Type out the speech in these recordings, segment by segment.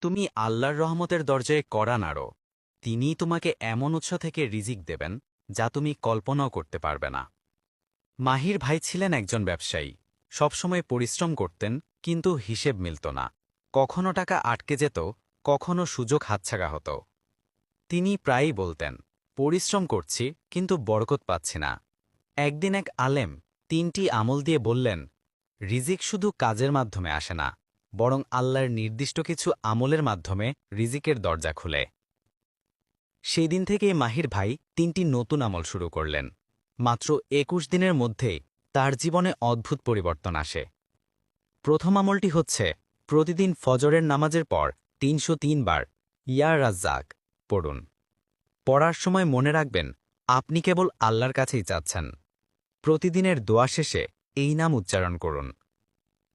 তুমি আল্লাহর রহমতের দরজায় কড়া নাড়ো। তিনিই তোমাকে এমন উৎস থেকে রিজিক দেবেন যা তুমি কল্পনাও করতে পারবে না। মাহির ভাই ছিলেন একজন ব্যবসায়ী। সবসময় পরিশ্রম করতেন, কিন্তু হিসেব মিলত না। কখনো টাকা আটকে যেত, কখনো সুযোগ হাতছাড়া হতো। তিনি প্রায়ই বলতেন, পরিশ্রম করছি কিন্তু বরকত পাচ্ছি না। একদিন এক আলেম ৩টি আমল দিয়ে বললেন, রিজিক শুধু কাজের মাধ্যমে আসে না, বরং আল্লাহর নির্দিষ্ট কিছু আমলের মাধ্যমে রিজিকের দরজা খুলে। সেই দিন থেকেই মাহির ভাই ৩টি নতুন আমল শুরু করলেন। মাত্র ২১ দিনের মধ্যেই তার জীবনে অদ্ভুত পরিবর্তন আসে। প্রথম আমলটি হচ্ছে, প্রতিদিন ফজরের নামাজের পর ৩০৩ বার ইয়া রাজ্জাক পড়ুন। পড়ার সময় মনে রাখবেন, আপনি কেবল আল্লাহর কাছেই চাচ্ছেন। প্রতিদিনের দোয়া শেষে এই নাম উচ্চারণ করুন।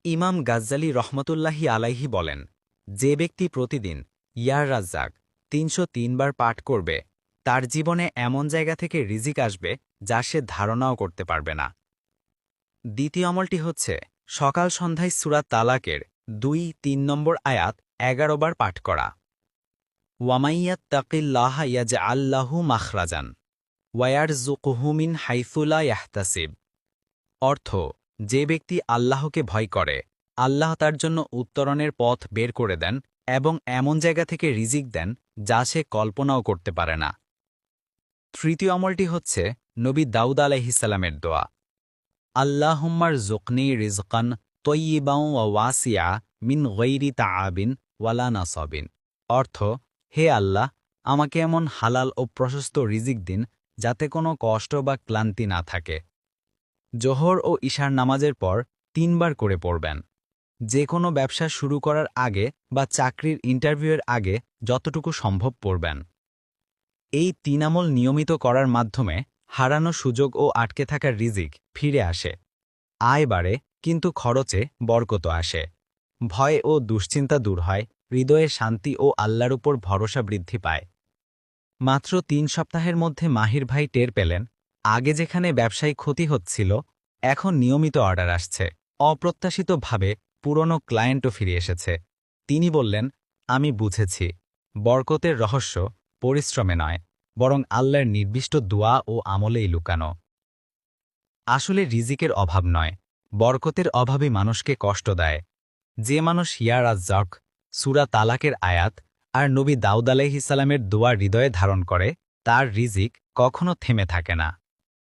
ইমাম গাজ্জালি রহমতুল্লাহি আলাইহি বলেন, যে ব্যক্তি প্রতিদিন ইয়া রাজ্জাক ৩০৩ বার পাঠ করবে, তার জীবনে এমন জায়গা থেকে রিজিক আসবে যা সে ধারণাও করতে পারবে না। দ্বিতীয় আমলটি হচ্ছে, সকাল সন্ধ্যায় সূরা তালাকের ২-৩ নম্বর আয়াত ১১ বার পাঠ করা। ওয়ামাইয়াত্তাকিল্লাহা ইয়াজআল লাহু মাখরাজান ওয়ায়ারযুকহু মিন হাইসু লা ইয়াহতাসিব। অর্থ, যে ব্যক্তি আল্লাহকে ভয় করে, আল্লাহ তার জন্য উত্তরণের পথ বের করে দেন এবং এমন জায়গা থেকে রিজিক দেন যা সে কল্পনাও করতে পারে না। তৃতীয় আমলটি হচ্ছে, নবী দাউদ আলাইহিসসালামের দোয়া, আল্লাহুম্মার জুকনি রিজকান তয়্যিবাও ওয়া ওয়াসিয়া মিন গৈরি তাআবিন ওয়ালা নাসাবিন। অর্থ, হে আল্লাহ, আমাকে এমন হালাল ও প্রশস্ত রিজিক দিন যাতে কোনো কষ্ট বা ক্লান্তি না থাকে। জোহর ও ইশার নামাজের পর ৩ বার করে পড়বেন। যে কোনো ব্যবসা শুরু করার আগে বা চাকরির ইন্টারভিউয়ের আগে যতটুকু সম্ভব পড়বেন। এই ৩ আমল নিয়মিত করার মাধ্যমে হারানো সুযোগ ও আটকে থাকা রিজিক ফিরে আসে। আয় বাড়ে, কিন্তু খরচে বরকত আসে। ভয় ও দুশ্চিন্তা দূর হয়, হৃদয়ে শান্তি ও আল্লাহর উপর ভরসা বৃদ্ধি পায়। মাত্র ৩ সপ্তাহের মধ্যে মাহির ভাই টের পেলেন, আগে যেখানে ব্যবসায়িক ক্ষতি হচ্ছিল, এখন নিয়মিত অর্ডার আসছে। অপ্রত্যাশিতভাবে পুরনো ক্লায়েন্টও ফিরে এসেছে। তিনি বললেন, আমি বুঝেছি, বরকতের রহস্য পরিশ্রমে নয়, বরং আল্লাহর নির্দিষ্ট দোয়া ও আমলেই লুকানো। আসলে রিজিকের অভাব নয়, বরকতের অভাবই মানুষকে কষ্ট দেয়। যে মানুষ ইয়া রাজ্জাক, সূরা তালাকের আয়াত আর নবী দাউদ আলাইহিসসালামের দোয়া হৃদয়ে ধারণ করে, তার রিজিক কখনো থেমে থাকে না।